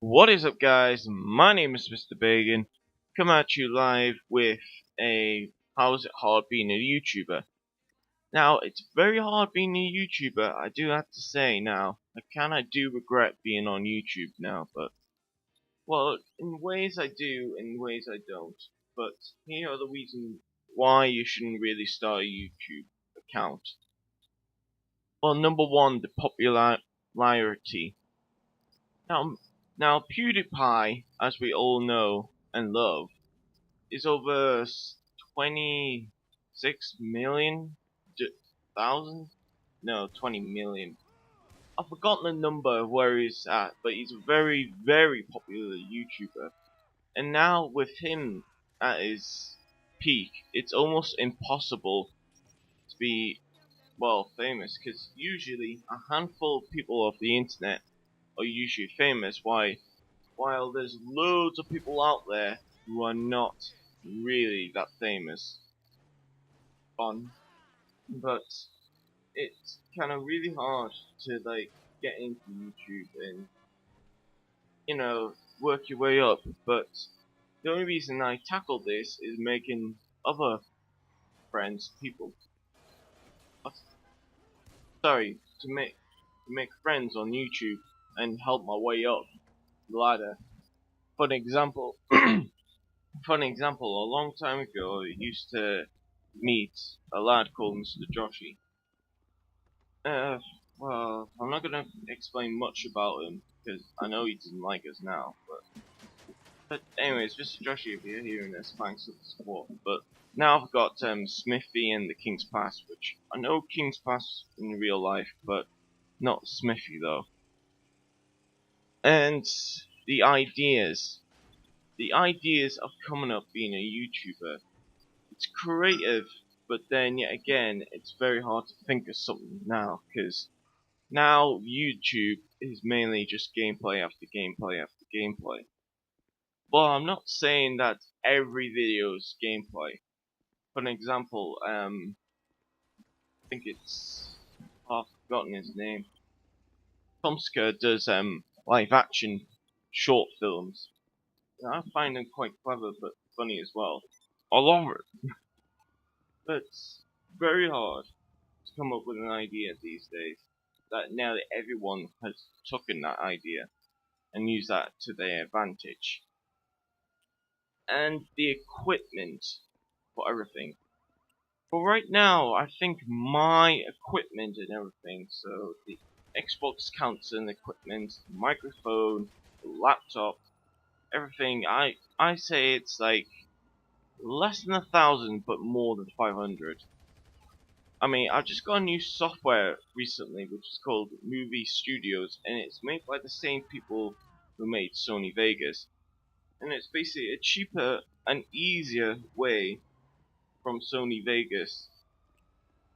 What is up, guys? My name is Mr. Beygan. Come at you live with a how is it hard being a YouTuber? Now, it's very hard being a YouTuber, I do have to say now. I do regret being on YouTube now, but, well, in ways I do, in ways I don't. But here are the reasons why you shouldn't really start a YouTube account. Well, number one, the popularity. Now, now PewDiePie, as we all know and love, is over 26 million thousand? No, 20 million. I've forgotten the number of where he's at, but he's a very, very popular YouTuber. And now with him at his peak, it's almost impossible to be, well, famous, because usually a handful of people off the internet are usually famous, while there's loads of people out there who are not really that famous. Fun, but it's kind of really hard to get into YouTube and work your way up. But the only reason I tackled this is making other friends, people. Sorry, to make friends on YouTube and help my way up the ladder. For an example, a long time ago, I used to meet a lad called Mr. Joshi. Uh, well, I'm not gonna explain much about him because I know he doesn't like us now. But anyways, Mr. Joshi, if you're hearing this, thanks for the support. But now I've got Smithy and the King's Pass, which I know King's Pass in real life, but not Smithy though. And the ideas, the ideas of coming up being a YouTuber. It's creative, but then yet again, it's very hard to think of something now, because now YouTube is mainly just gameplay after gameplay after gameplay. Well, I'm not saying that every video is gameplay. For an example, I think it's I've forgotten his name. Tomska does live action short films. I find them quite clever but funny as well. I love it. But it's very hard to come up with an idea these days. That now that everyone has taken that idea and used that to their advantage. And the equipment for everything. But right now, I think my equipment and everything, so the Xbox counts in equipment, microphone, laptop, everything, I say it's like less than 1,000 but more than 500. I mean, I just got a new software recently which is called Movie Studios, and it's made by the same people who made Sony Vegas. And it's basically a cheaper and easier way from Sony Vegas.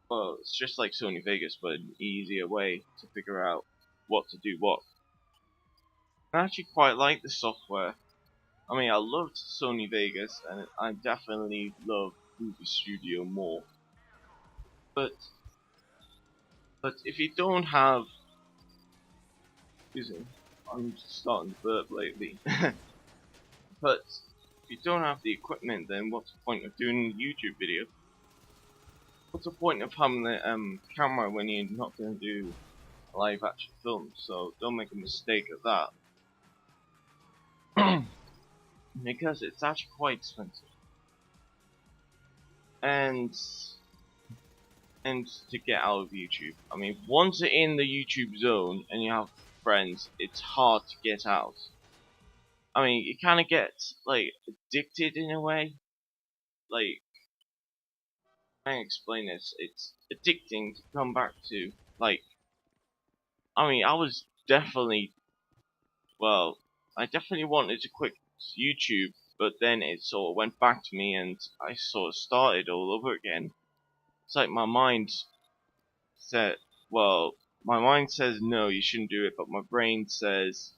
Well, it's just like Sony Vegas, but an easier way to figure out what to do what. I actually quite like the software. I mean, I loved Sony Vegas, and I definitely love Movie Studio more. But if you don't have, excuse me, I'm starting to burp lately. But if you don't have the equipment, then what's the point of doing a YouTube video? What's the point of having the camera when you're not going to do a live action film? So don't make a mistake of that. Because it's actually quite expensive. And to get out of YouTube. I mean, once you're in the YouTube zone and you have friends, it's hard to get out. I mean, you kind of get like addicted in a way. Like, I can't explain this. It's addicting to come back to. Like, I mean, I definitely wanted to quit YouTube, but then it sort of went back to me, and I sort of started all over again. It's like my mind said, well, my mind says no, you shouldn't do it, but my brain says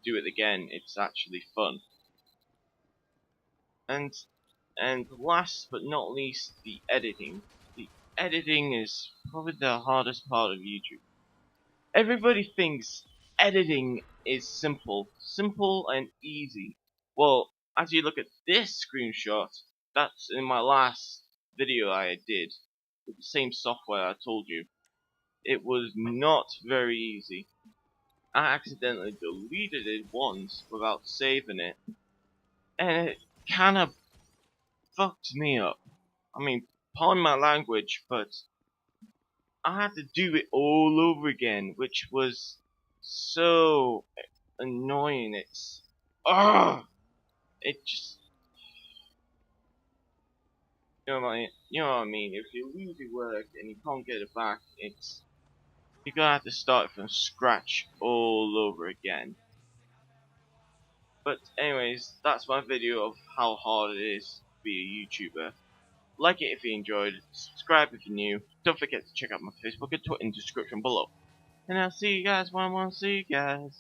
do it again. It's actually fun. And last but not least, the editing. The editing is probably the hardest part of YouTube. Everybody thinks editing is simple and easy. Well, as you look at this screenshot, that's in my last video I did with the same software I told you. It was not very easy. I accidentally deleted it once without saving it, and it kind of fucked me up. I mean, pardon my language, but I had to do it all over again, which was so annoying. It's it just you know what I mean. If you lose your work and you can't get it back, you're gonna have to start from scratch all over again. But anyways, that's my video of how hard it is to be a YouTuber. Like it if you enjoyed, subscribe if you're new, don't forget to check out my Facebook and Twitter in the description below. And I'll see you guys when I want to see you guys.